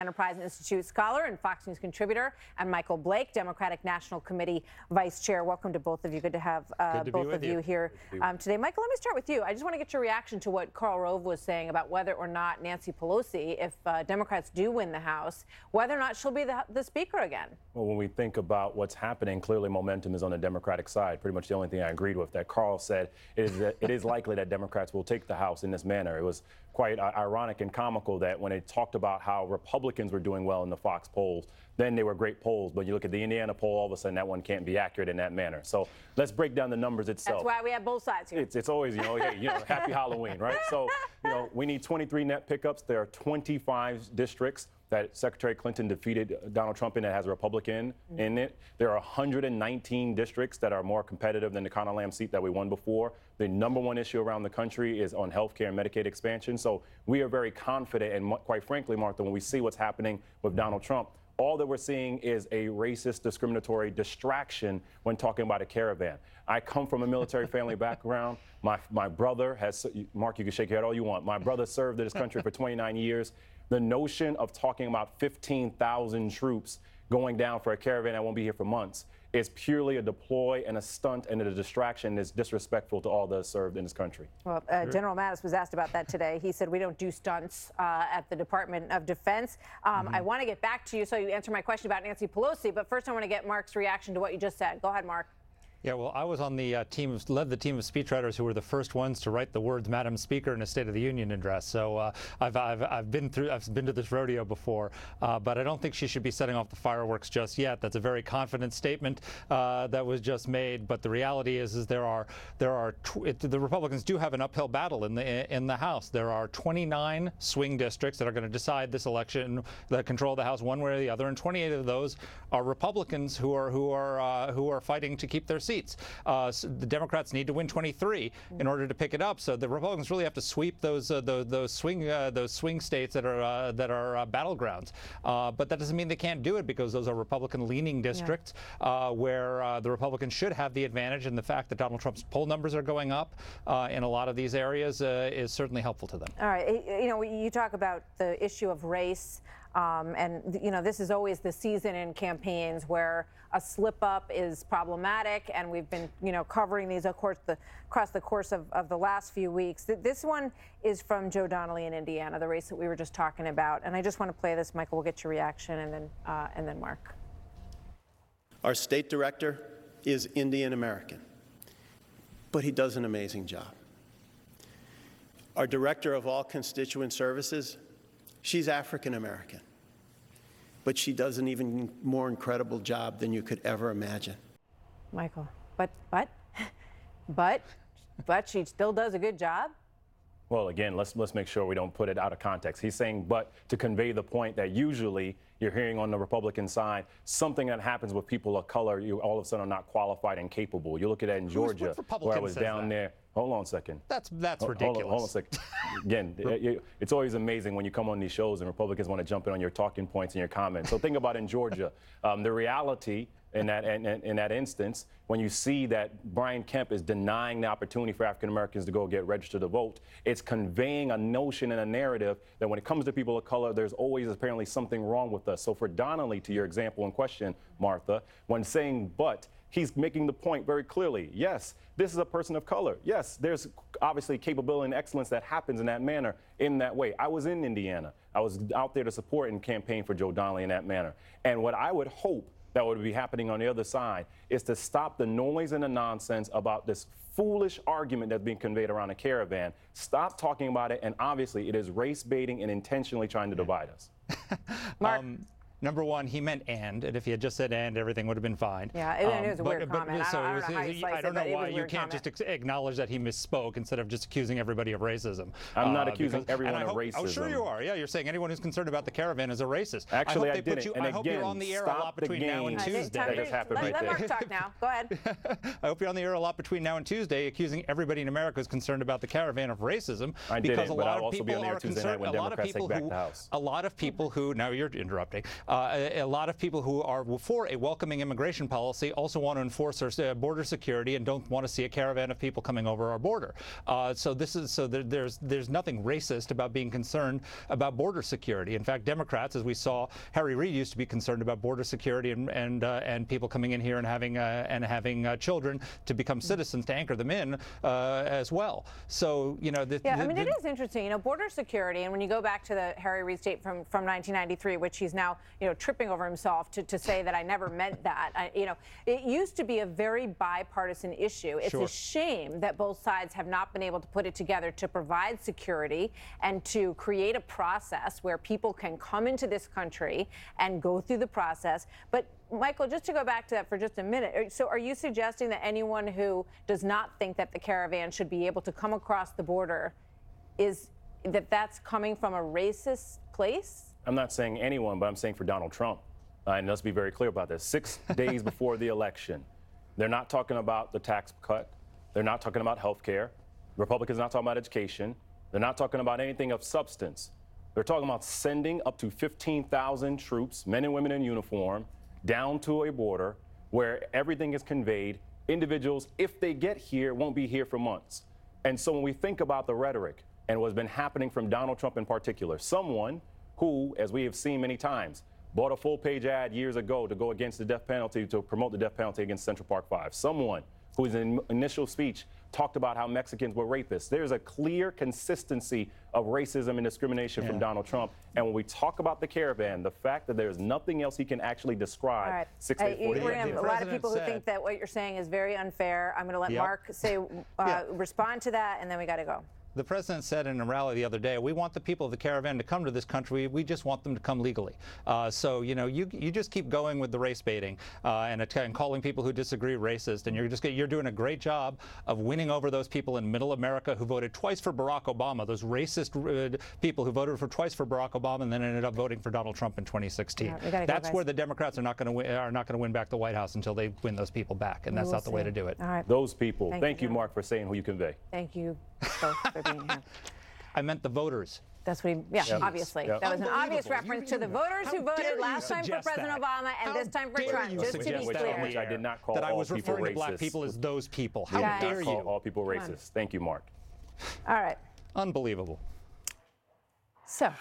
Enterprise Institute scholar and Fox News contributor, and Michael Blake, Democratic National Committee Vice Chair. Welcome to both of you. Good to have both of you here today. Michael, let me start with you. I just want to get your reaction to what Karl Rove was saying about whether or not Nancy Pelosi, if Democrats do win the House, whether or not she'll be the speaker again. Well, when we think about what's happening, clearly momentum is on the Democratic side. Pretty much the only thing I agreed with that Karl said is that it is likely that Democrats will take the House in this manner. It was quite ironic and comical that when it talked about how Republicans were doing well in the Fox polls, then they were great polls. But you look at the Indiana poll, all of a sudden that one can't be accurate in that manner. So let's break down the numbers itself. That's why we have both sides here. It's always, hey, happy Halloween, right? So, we need 23 net pickups. There are 25 districts that Secretary Clinton defeated Donald Trump in that has a Republican in it. There are 119 districts that are more competitive than the Conor Lamb seat that we won before. The number one issue around the country is on health care and Medicaid expansion. So we are very confident, and quite frankly, Martha, when we see what's happening with Donald Trump, all that we're seeing is a racist, discriminatory distraction when talking about a caravan. I come from a military family background. My brother has, Mark, you can shake your head all you want. My brother served in this country for 29 years. The notion of talking about 15,000 troops going down for a caravan that won't be here for months is purely a deploy and a stunt and a distraction that's disrespectful to all those served in this country. Well, General Mattis was asked about that today. He said, we don't do stunts at the Department of Defense. I want to get back to you so you answer my question about Nancy Pelosi, but first I want to get Mark's reaction to what you just said. Go ahead, Mark. Yeah, well, I was on the led the team of speechwriters who were the first ones to write the words "Madam Speaker" in a State of the Union address. So I've been to this rodeo before, but I don't think she should be setting off the fireworks just yet. That's a very confident statement that was just made. But the reality is the Republicans do have an uphill battle in the House. There are 29 swing districts that are going to decide this election, that control the House one way or the other, and 28 of those are Republicans who are fighting to keep their seats. So the Democrats need to win 23 in order to pick it up. So the Republicans really have to sweep those swing states that are battlegrounds. But that doesn't mean they can't do it, because those are Republican-leaning districts where the Republicans should have the advantage. And the fact that Donald Trump's poll numbers are going up in a lot of these areas is certainly helpful to them. All right, you talk about the issue of race. And this is always the season in campaigns where a slip up is problematic, and we've been covering these across the course of the last few weeks. This one is from Joe Donnelly in Indiana, the race that we were just talking about, and I just want to play this. Michael, we'll get your reaction, and then Mark. Our state director is Indian American, but he does an amazing job. Our director of all constituent services, she's African American, but she does an even more incredible job than you could ever imagine. Michael, but she still does a good job? Well, again, let's make sure we don't put it out of context. He's saying but to convey the point that usually you're hearing on the Republican side, something that happens with people of color, you all of a sudden are not qualified and capable. You look at that in Georgia, where I was down there. Hold on a second. That's ridiculous. Hold on a second. Again, it's always amazing when you come on these shows and Republicans want to jump in on your talking points and your comments. So think about in Georgia, the reality in that instance, when you see that Brian Kemp is denying the opportunity for African Americans to go get registered to vote, it's conveying a notion and a narrative that when it comes to people of color, there's always apparently something wrong with us. So for Donnelly, to your example in question, Martha, when saying but, he's making the point very clearly. Yes, this is a person of color. Yes, there's obviously capability and excellence that happens in that manner, in that way. I was in Indiana. I was out there to support and campaign for Joe Donnelly in that manner. And what I would hope that would be happening on the other side is to stop the noise and the nonsense about this foolish argument that's being conveyed around a caravan. Stop talking about it, and obviously it is race baiting and intentionally trying to divide us. Mark. Number one, he meant and if he had just said and, everything would have been fine. Yeah, it was a weird comment. I don't know why you can't just acknowledge that he misspoke instead of just accusing everybody of racism. I'm not accusing everyone of racism. Oh, sure you are. Yeah, you're saying anyone who's concerned about the caravan is a racist. Actually, I didn't. I hope you're on the air a lot between now and Tuesday. Let Mark talk now. Go ahead. I hope you're on the air a lot between now and Tuesday, accusing everybody in America who's concerned about the caravan of racism. I didn't, but I'll also be on the air Tuesday night when Democrats take back the House. A lot of people who, now you're interrupting, A lot of people who are for a welcoming immigration policy also want to enforce our border security and don't want to see a caravan of people coming over our border. There's nothing racist about being concerned about border security. In fact, Democrats, as we saw, Harry Reid used to be concerned about border security and people coming in here and having children to become citizens to anchor them in as well. So I mean, it is interesting, border security, and when you go back to the Harry Reid statement from 1993, which he's now tripping over himself to say that I never meant that. It used to be a very bipartisan issue. It's a shame that both sides have not been able to put it together to provide security and to create a process where people can come into this country and go through the process. But Michael, just to go back to that for just a minute, so are you suggesting that anyone who does not think that the caravan should be able to come across the border that's coming from a racist place? I'm not saying anyone, but I'm saying for Donald Trump. And let's be very clear about this. 6 days before the election, they're not talking about the tax cut. They're not talking about health care. Republicans are not talking about education. They're not talking about anything of substance. They're talking about sending up to 15,000 troops, men and women in uniform, down to a border where everything is conveyed. Individuals, if they get here, won't be here for months. And so when we think about the rhetoric and what's been happening from Donald Trump in particular, someone who, as we have seen many times, bought a full-page ad years ago to go against the death penalty, to promote the death penalty against Central Park 5. Someone who in initial speech talked about how Mexicans were rapists. There's a clear consistency of racism and discrimination from Donald Trump. And when we talk about the caravan, the fact that there's nothing else he can actually describe 6 days before the We're gonna election. have a lot of people who think that what you're saying is very unfair. I'm going to let Mark respond to that, and then we got to go. The president said in a rally the other day, we want the people of the caravan to come to this country. We just want them to come legally. So, you just keep going with the race baiting and calling people who disagree racist. And you're doing a great job of winning over those people in middle America who voted twice for Barack Obama, those racist people who voted twice for Barack Obama and then ended up voting for Donald Trump in 2016. That's where the Democrats are not going to win back the White House until they win those people back. And that's not the way to do it. All right. Those people. Thank you, Mark, for saying who you convey. Thank you both for being here. I meant the voters. That's what obviously. That was an obvious reference to the voters who voted last time for President Obama and this time for Trump, just to be clear. I did not call that I was all people referring to black racist. people as those people. I How did dare not call you? all people racist. Thank you, Mark. All right. Unbelievable. So.